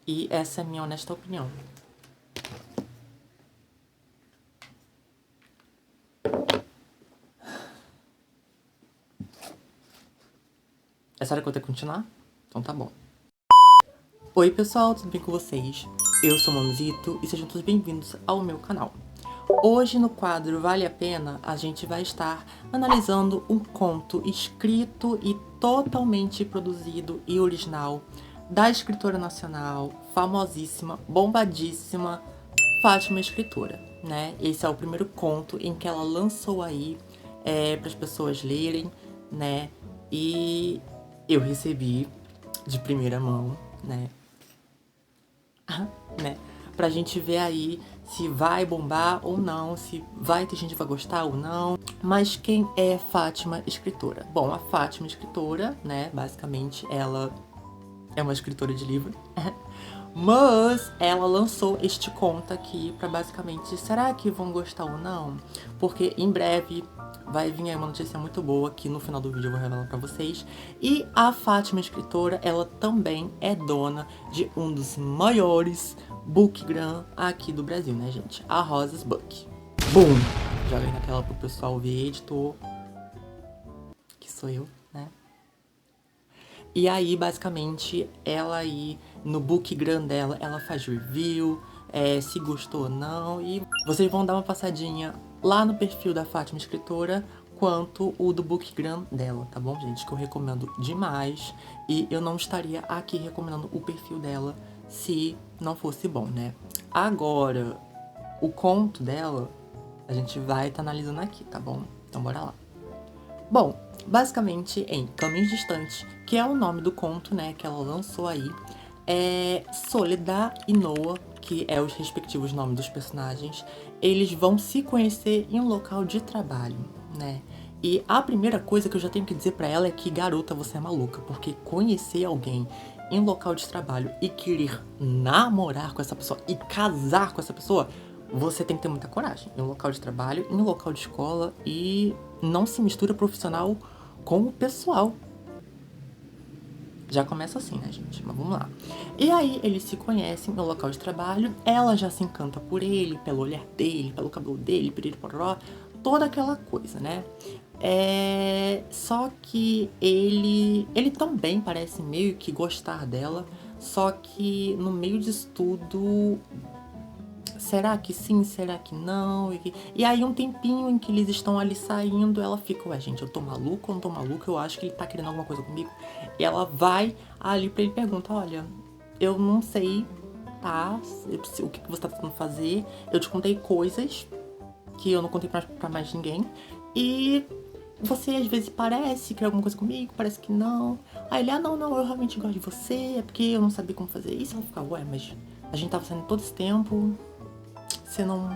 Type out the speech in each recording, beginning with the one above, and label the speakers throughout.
Speaker 1: E essa é a minha honesta opinião. É sério que eu vou ter que continuar? Então tá bom. Oi pessoal, tudo bem com vocês? Eu sou o Mamzito e sejam todos bem-vindos ao meu canal. Hoje no quadro Vale a Pena, a gente vai estar analisando um conto escrito e totalmente produzido e original da escritora nacional, famosíssima, bombadíssima, Fátima Escritora, né? Esse é o primeiro conto em que ela lançou aí para as pessoas lerem, né? E eu recebi de primeira mão, né? né? Pra gente ver aí se vai bombar ou não, se vai ter gente que vai gostar ou não. Mas quem é Fátima Escritora? Bom, a Fátima Escritora, né, basicamente ela é uma escritora de livro. Mas ela lançou este conto aqui pra basicamente, será que vão gostar ou não? Porque em breve vai vir aí uma notícia muito boa que no final do vídeo eu vou revelar pra vocês. E a Fátima Escritora, ela também é dona de um dos maiores bookgram aqui do Brasil, né, gente? A Rosas Book. Boom! Joga aí na tela pro pessoal ver, editor. Que sou eu, né? E aí, basicamente, ela aí, no bookgram dela, ela faz review, se gostou ou não. E vocês vão dar uma passadinha lá no perfil da Fátima Escritora, quanto o do bookgram dela, tá bom, gente? Que eu recomendo demais. E eu não estaria aqui recomendando o perfil dela se não fosse bom, né? Agora, o conto dela, a gente vai estar analisando aqui, tá bom? Então bora lá. Bom, basicamente em Caminhos Distantes, que é o nome do conto, né, que ela lançou aí, Soledad e Noah, que é os respectivos nomes dos personagens, eles vão se conhecer em um local de trabalho, né? E a primeira coisa que eu já tenho que dizer pra ela é que, garota, você é maluca, porque conhecer alguém em um local de trabalho e querer namorar com essa pessoa e casar com essa pessoa, você tem que ter muita coragem. Em um local de trabalho, em um local de escola, e não se mistura profissional com o pessoal. Já começa assim, né, gente? Mas vamos lá. E aí, eles se conhecem no local de trabalho, ela já se encanta por ele, pelo olhar dele, pelo cabelo dele, piriri pororó, toda aquela coisa, né? Só que ele também parece meio que gostar dela, só que no meio disso tudo, será que sim, será que não? E aí um tempinho em que eles estão ali saindo, ela fica, ué, gente, eu tô maluca ou não tô maluca? Eu acho que ele tá querendo alguma coisa comigo. E ela vai ali pra ele e pergunta, olha, eu não sei, tá? O que você tá tentando fazer? Eu te contei coisas que eu não contei pra mais ninguém. E você às vezes parece que quer alguma coisa comigo, parece que não. Aí ele, não, eu realmente gosto de você, é porque eu não sabia como fazer isso. Ela fica, ué, mas a gente tava saindo todo esse tempo, você não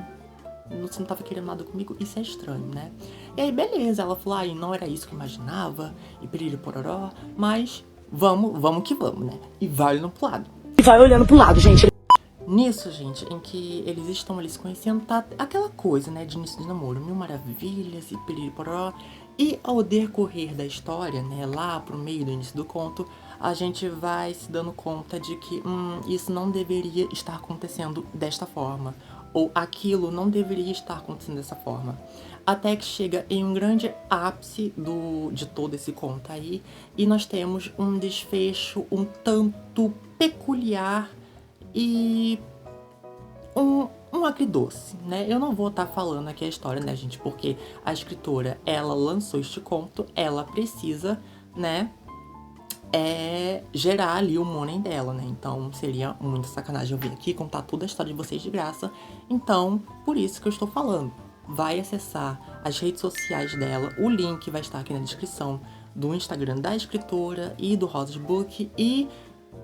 Speaker 1: tava querendo nada comigo, isso é estranho, né? E aí, beleza, ela falou, não era isso que eu imaginava, e piriri pororó, mas vamos que vamos, né? E vai olhando pro lado.
Speaker 2: E vai olhando pro lado, gente.
Speaker 1: Nisso, gente, em que eles estão ali se conhecendo, tá aquela coisa, né, de início de namoro, mil maravilhas e piriri pororó. E ao decorrer da história, né, lá pro meio do início do conto, a gente vai se dando conta de que isso não deveria estar acontecendo desta forma, ou aquilo não deveria estar acontecendo dessa forma. Até que chega em um grande ápice de todo esse conto aí, e nós temos um desfecho um tanto peculiar e um agridoce, né? Eu não vou estar falando aqui a história, né, gente? Porque a escritora, ela lançou este conto, ela precisa, né, gerar ali o money dela, né? Então seria muita sacanagem eu vir aqui contar toda a história de vocês de graça. Então, por isso que eu estou falando. Vai acessar as redes sociais dela, o link vai estar aqui na descrição do Instagram da escritora e do Rosas Book, e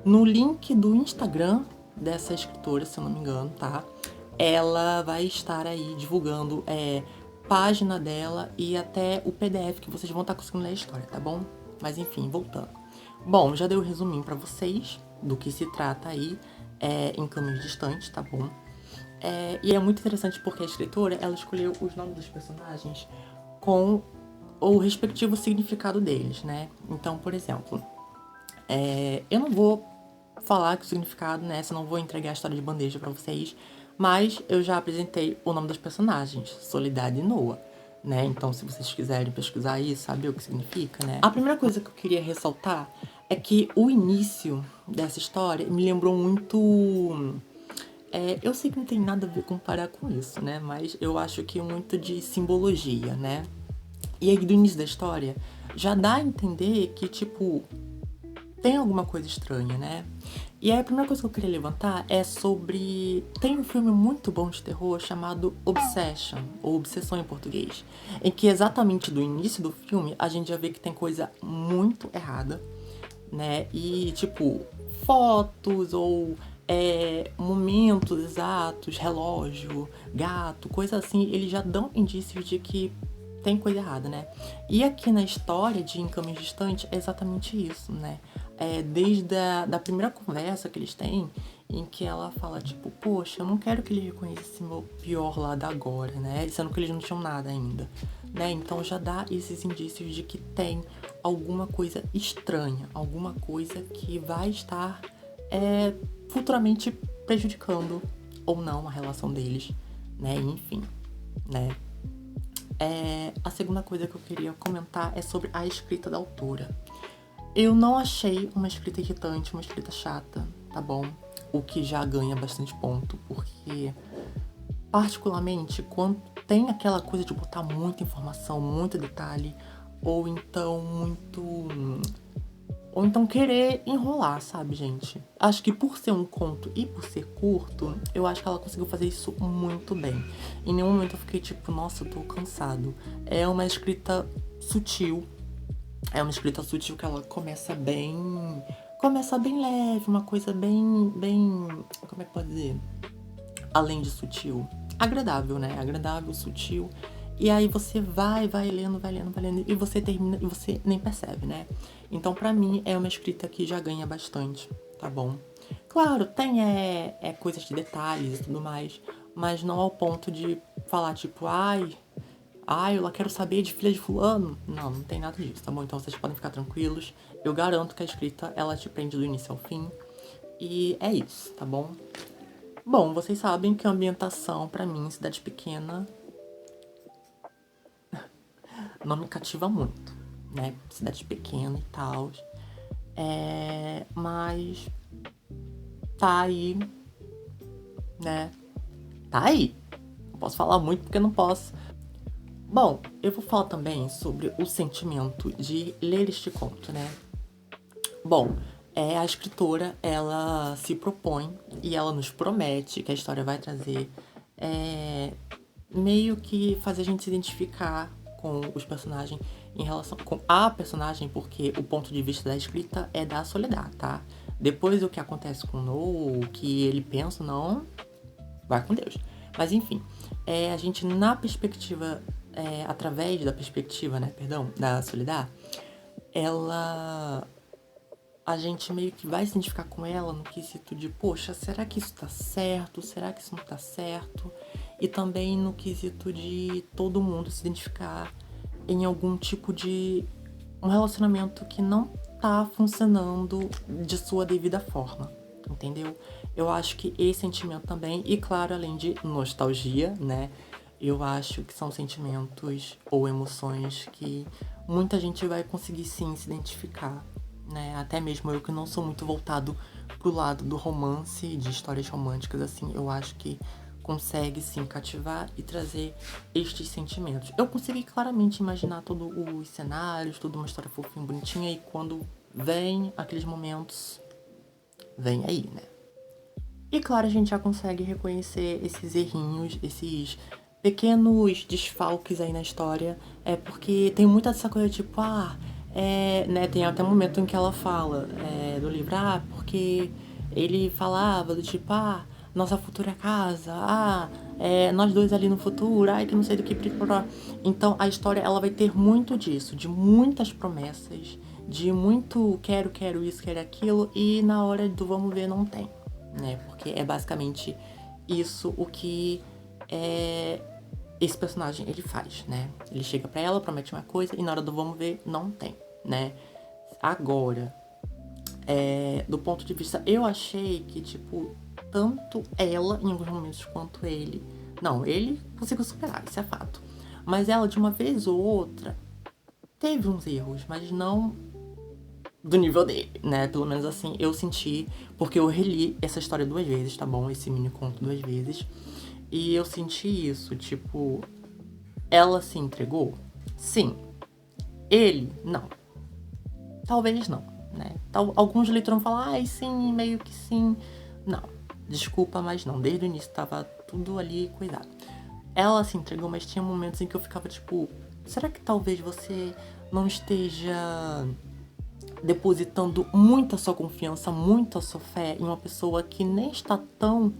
Speaker 1: no link do Instagram dessa escritora, se eu não me engano, tá? Ela vai estar aí divulgando página dela e até o PDF que vocês vão estar conseguindo ler a história, tá bom? Mas enfim, voltando. Bom, já dei o resuminho pra vocês do que se trata aí em Caminhos Distantes, tá bom? E é muito interessante porque a escritora, ela escolheu os nomes dos personagens com o respectivo significado deles, né? Então, por exemplo, eu não vou falar que o significado, né? Se eu não vou entregar a história de bandeja pra vocês. Mas eu já apresentei o nome dos personagens, Soledade e Noah, né? Então, se vocês quiserem pesquisar aí, saber o que significa, né? A primeira coisa que eu queria ressaltar é que o início dessa história me lembrou muito... eu sei que não tem nada a ver comparar com isso, né? Mas eu acho que muito de simbologia, né? E aí, do início da história, já dá a entender que, tipo, tem alguma coisa estranha, né? E aí, a primeira coisa que eu queria levantar é sobre... Tem um filme muito bom de terror chamado Obsession, ou Obsessão em português, em que exatamente do início do filme a gente já vê que tem coisa muito errada, né? E, tipo, fotos ou momentos exatos, relógio, gato, coisa assim, eles já dão indícios de que tem coisa errada, né? E aqui na história de Em Caminhos Distantes é exatamente isso, né? Desde da primeira conversa que eles têm, em que ela fala, tipo, poxa, eu não quero que ele reconheça esse meu pior lado agora, né? Sendo que eles não tinham nada ainda, né? Então já dá esses indícios de que tem alguma coisa estranha, alguma coisa que vai estar futuramente prejudicando ou não a relação deles, né? Enfim, né? A segunda coisa que eu queria comentar é sobre a escrita da autora. Eu não achei uma escrita irritante, uma escrita chata, tá bom? O que já ganha bastante ponto, porque particularmente quando tem aquela coisa de botar muita informação, muito detalhe, ou então querer enrolar, sabe, gente? Acho que por ser um conto e por ser curto, eu acho que ela conseguiu fazer isso muito bem. Em nenhum momento eu fiquei tipo, nossa, eu tô cansado. É uma escrita sutil. É uma escrita sutil que ela começa bem leve, uma coisa bem, como é que pode dizer? Além de sutil, agradável, né? Agradável, sutil. E aí você vai lendo, e você termina e você nem percebe, né? Então, pra mim, é uma escrita que já ganha bastante, tá bom? Claro, tem coisas de detalhes e tudo mais, mas não ao ponto de falar, tipo, eu quero saber de filha de fulano. Não, não tem nada disso, tá bom? Então vocês podem ficar tranquilos. Eu garanto que a escrita, ela te prende do início ao fim. E é isso, tá bom? Bom, vocês sabem que a ambientação, pra mim, cidade pequena, não me cativa muito, né? Cidade pequena e tal. Mas tá aí, né? Tá aí. Não posso falar muito porque não posso. Bom, eu vou falar também sobre o sentimento de ler este conto, né? Bom, a escritora, ela se propõe e ela nos promete que a história vai trazer meio que fazer a gente se identificar com os personagens em relação com a personagem, porque o ponto de vista da escrita é da Soledade, tá? Depois o que acontece com o Noah, o que ele pensa, não, vai com Deus. Mas enfim, a gente na perspectiva, através da perspectiva, né, perdão, da Soledade, a gente meio que vai se identificar com ela no quesito de, poxa, será que isso tá certo? Será que isso não tá certo? E também no quesito de todo mundo se identificar em algum tipo de um relacionamento que não tá funcionando de sua devida forma, entendeu? Eu acho que esse sentimento também, e claro, além de nostalgia, né? Eu acho que são sentimentos ou emoções que muita gente vai conseguir sim se identificar, né? Até mesmo eu que não sou muito voltado pro lado do romance, de histórias românticas, assim, eu acho que consegue sim cativar e trazer estes sentimentos. Eu consegui claramente imaginar todos os cenários, toda uma história fofinha, bonitinha, e quando vem aqueles momentos, vem aí, né? E claro, a gente já consegue reconhecer esses errinhos, esses pequenos desfalques aí na história, porque tem muita dessa coisa tipo, né, tem até um momento em que ela fala do livro, porque ele falava do tipo, nossa futura casa, nós dois ali no futuro, que não sei do que, então a história ela vai ter muito disso, de muitas promessas, de muito quero isso, quero aquilo, e na hora do vamos ver não tem, né, porque é basicamente isso o que esse personagem ele faz, né? Ele chega pra ela, promete uma coisa e na hora do vamos ver, não tem, né? Agora, Do ponto de vista, eu achei que, tipo, tanto ela, em alguns momentos, quanto ele... Não, ele conseguiu superar, isso é fato. Mas ela, de uma vez ou outra, teve uns erros, mas não do nível dele, né? Pelo menos assim, eu senti, porque eu reli essa história 2 vezes, tá bom? Esse mini conto 2 vezes. E eu senti isso, tipo... Ela se entregou? Sim. Ele? Não. Talvez não, né? Alguns leitores vão falar, ai, sim, meio que sim. Não, desculpa, mas não. Desde o início tava tudo ali cuidado. Ela se entregou, mas tinha momentos em que eu ficava tipo, será que talvez você não esteja depositando muita sua confiança, muita sua fé em uma pessoa que nem está tão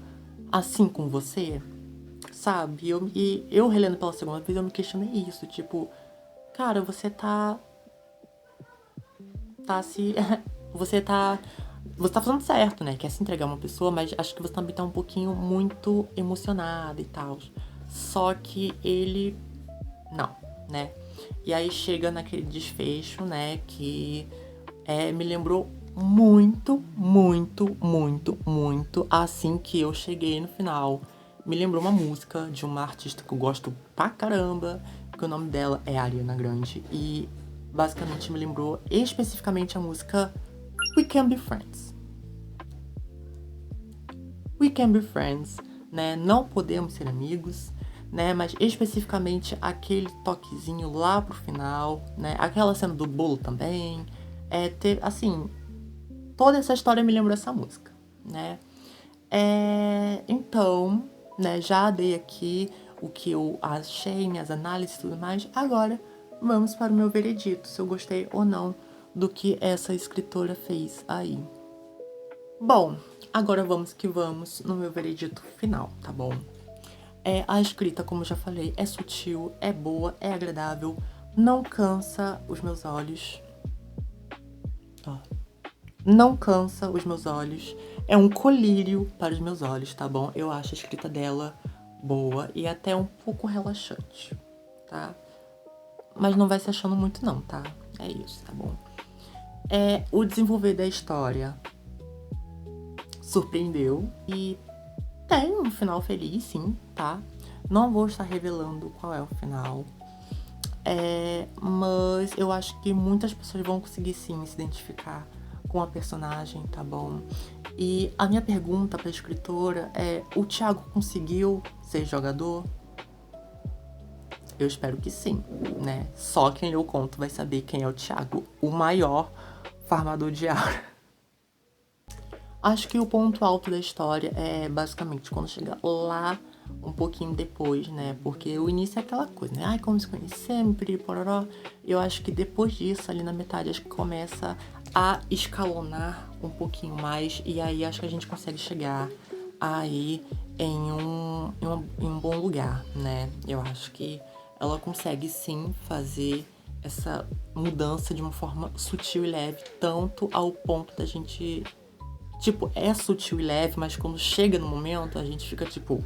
Speaker 1: assim com você? Sabe? E eu relendo pela segunda vez, eu me questionei isso, tipo, cara, você tá se. Você tá. Você tá fazendo certo, né? Quer se entregar a uma pessoa, mas acho que você também tá um pouquinho muito emocionada e tal. Só que ele. Não, né? E aí chega naquele desfecho, né? Que me lembrou muito, muito, muito, muito assim que eu cheguei no final. Me lembrou uma música de uma artista que eu gosto pra caramba, que o nome dela é Ariana Grande. E basicamente me lembrou especificamente a música We Can Be Friends. We Can Be Friends, né? Não podemos ser amigos, né? Mas especificamente aquele toquezinho lá pro final, né? Aquela cena do bolo também. Assim, toda essa história me lembrou essa música, né? Então, né, já dei aqui o que eu achei, minhas análises e tudo mais. Agora, vamos para o meu veredito, se eu gostei ou não do que essa escritora fez aí. Bom, agora vamos que vamos no meu veredito final, tá bom? A escrita, como eu já falei, é sutil, é boa, é agradável, não cansa os meus olhos. Não cansa os meus olhos. É um colírio para os meus olhos, tá bom? Eu acho a escrita dela boa e até um pouco relaxante, tá? Mas não vai se achando muito não, tá? É isso, tá bom? O desenvolver da história surpreendeu e tem um final feliz, sim, tá? Não vou estar revelando qual é o final. Mas eu acho que muitas pessoas vão conseguir sim se identificar com a personagem, tá bom? E a minha pergunta pra escritora é: o Thiago conseguiu ser jogador? Eu espero que sim, né? Só quem leu o conto vai saber quem é o Thiago, o maior farmador de aura. Acho que o ponto alto da história é basicamente quando chega lá um pouquinho depois, né? Porque o início é aquela coisa, né? Ai, como se conhecemos, pororó. Eu acho que depois disso, ali na metade, acho que começa a escalonar um pouquinho mais. E aí acho que a gente consegue chegar aí em um bom lugar, né? Eu acho que ela consegue sim fazer essa mudança de uma forma sutil e leve, tanto ao ponto da gente... Tipo, é sutil e leve, mas quando chega no momento, a gente fica tipo...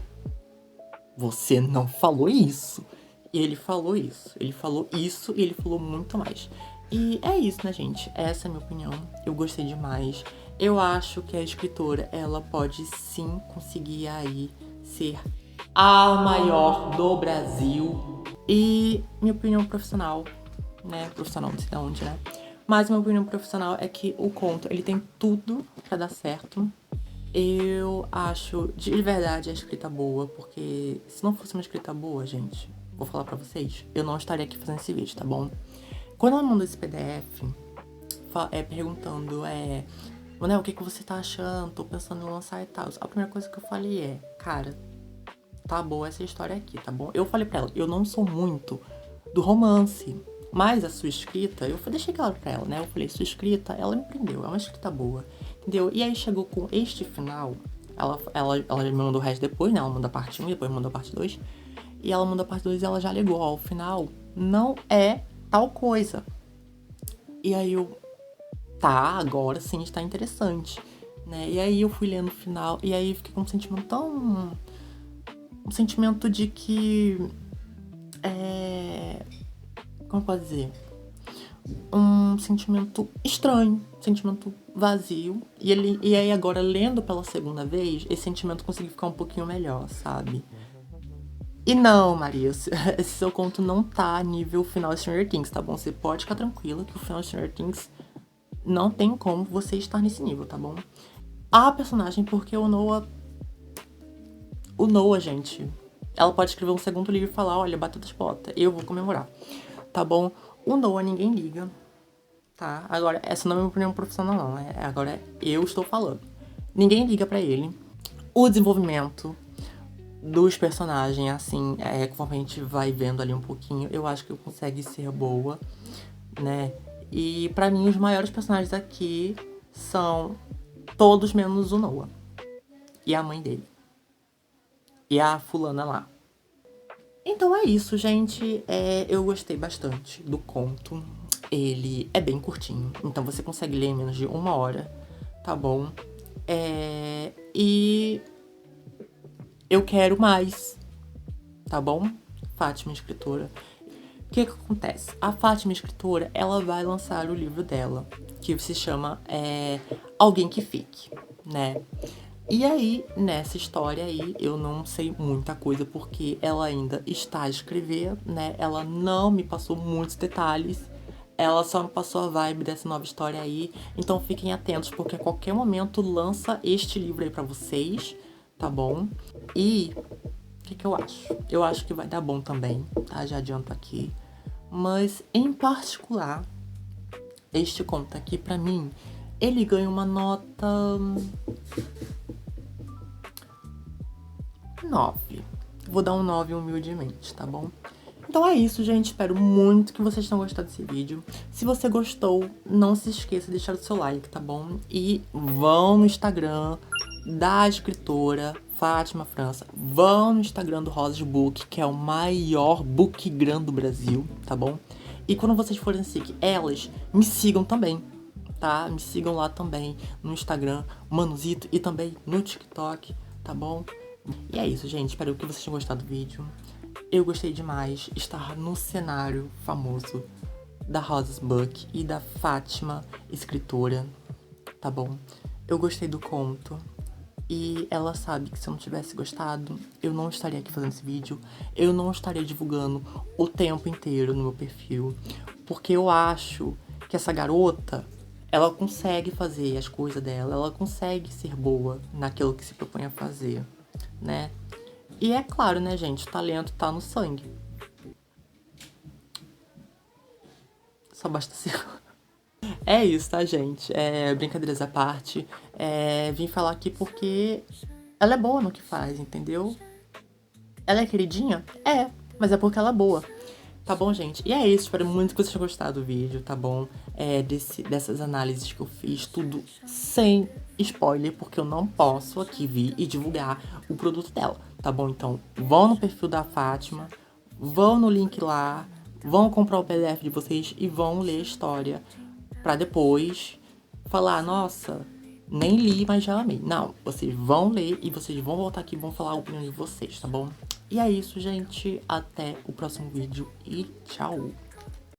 Speaker 1: Você não falou isso. E ele falou isso. Ele falou isso e ele falou muito mais. E é isso, né, gente? Essa é a minha opinião. Eu gostei demais. Eu acho que a escritora, ela pode sim conseguir aí ser a maior do Brasil. E minha opinião profissional, né? Profissional, não sei de onde, né? Mas minha opinião profissional é que o conto, ele tem tudo pra dar certo. Eu acho de verdade a escrita boa, porque se não fosse uma escrita boa, gente, vou falar pra vocês, eu não estaria aqui fazendo esse vídeo, tá bom? Quando ela mandou esse PDF, perguntando, Manel, o que você tá achando? Tô pensando em lançar e tal. A primeira coisa que eu falei cara, tá boa essa história aqui, tá bom? Eu falei pra ela, eu não sou muito do romance, mas a sua escrita, eu deixei claro pra ela, né? Eu falei, sua escrita, ela me prendeu, é uma escrita boa, entendeu? E aí chegou com este final, ela me mandou o resto depois, né? Ela mandou a parte 1 e depois mandou a parte 2. E ela mandou a parte 2 e ela já alegou, ó, o final não é tal coisa. E aí tá, agora sim está interessante, né? E aí eu fui lendo o final e aí fiquei com um sentimento tão... Um sentimento de que... Como eu posso dizer? um sentimento estranho, sentimento vazio. E aí agora, lendo pela segunda vez, esse sentimento conseguiu ficar um pouquinho melhor, sabe? E não, Maria, esse seu conto não tá nível final de Stranger Things, tá bom? Você pode ficar tranquila que o final de Stranger Things não tem como você estar nesse nível, tá bom? A personagem, porque o Noah, gente, ela pode escrever um segundo livro e falar, olha, bateu das botas, eu vou comemorar, tá bom? O Noah ninguém liga, tá? Agora, essa não é minha opinião profissional, não, agora eu estou falando. Ninguém liga pra ele. O desenvolvimento dos personagens, assim, conforme a gente vai vendo ali um pouquinho, eu acho que consegue ser boa, né? E pra mim, os maiores personagens aqui são todos menos o Noah. E a mãe dele. E a fulana lá. Então é isso, gente. Eu gostei bastante do conto. Ele é bem curtinho, então você consegue ler em menos de 1 hora, tá bom? E eu quero mais, tá bom? Fátima, escritora. O que acontece? A Fátima, escritora, ela vai lançar o livro dela, que se chama Alguém que Fique, né? E aí, nessa história aí, eu não sei muita coisa porque ela ainda está a escrever, né? Ela não me passou muitos detalhes. Ela só me passou a vibe dessa nova história aí. Então fiquem atentos, porque a qualquer momento lança este livro aí pra vocês, tá bom? E o que eu acho? Eu acho que vai dar bom também, tá? Já adianto aqui. Mas, em particular, este conto aqui, pra mim, ele ganha uma nota 9. Vou dar um 9 humildemente, tá bom? Então é isso, gente. Espero muito que vocês tenham gostado desse vídeo. Se você gostou, não se esqueça de deixar o seu like, tá bom? E vão no Instagram da escritora Fátima França. Vão no Instagram do Rosas Book, que é o maior bookgram do Brasil, tá bom? E quando vocês forem seguir elas, me sigam também, tá? Me sigam lá também no Instagram, Manuzito, e também no TikTok, tá bom? E é isso, gente. Espero que vocês tenham gostado do vídeo. Eu gostei demais de estar no cenário famoso da Rosas Book e da Fátima, escritora, tá bom? Eu gostei do conto e ela sabe que se eu não tivesse gostado, eu não estaria aqui fazendo esse vídeo, eu não estaria divulgando o tempo inteiro no meu perfil, porque eu acho que essa garota, ela consegue fazer as coisas dela, ela consegue ser boa naquilo que se propõe a fazer, né? E é claro, né, gente, o talento tá no sangue. Só basta ser. É isso, tá, gente? Brincadeiras à parte. Vim falar aqui porque ela é boa no que faz, entendeu? Ela é queridinha? Mas é porque ela é boa. Tá bom, gente? E é isso, espero muito que vocês tenham gostado do vídeo, tá bom? Dessas análises que eu fiz, tudo sem spoiler, porque eu não posso aqui vir e divulgar o produto dela, tá bom? Então, vão no perfil da Fátima, vão no link lá, vão comprar o PDF de vocês e vão ler a história pra depois falar, nossa, nem li, mas já amei. Não, vocês vão ler e vocês vão voltar aqui e vão falar a opinião de vocês, tá bom? E é isso, gente. Até o próximo vídeo e tchau!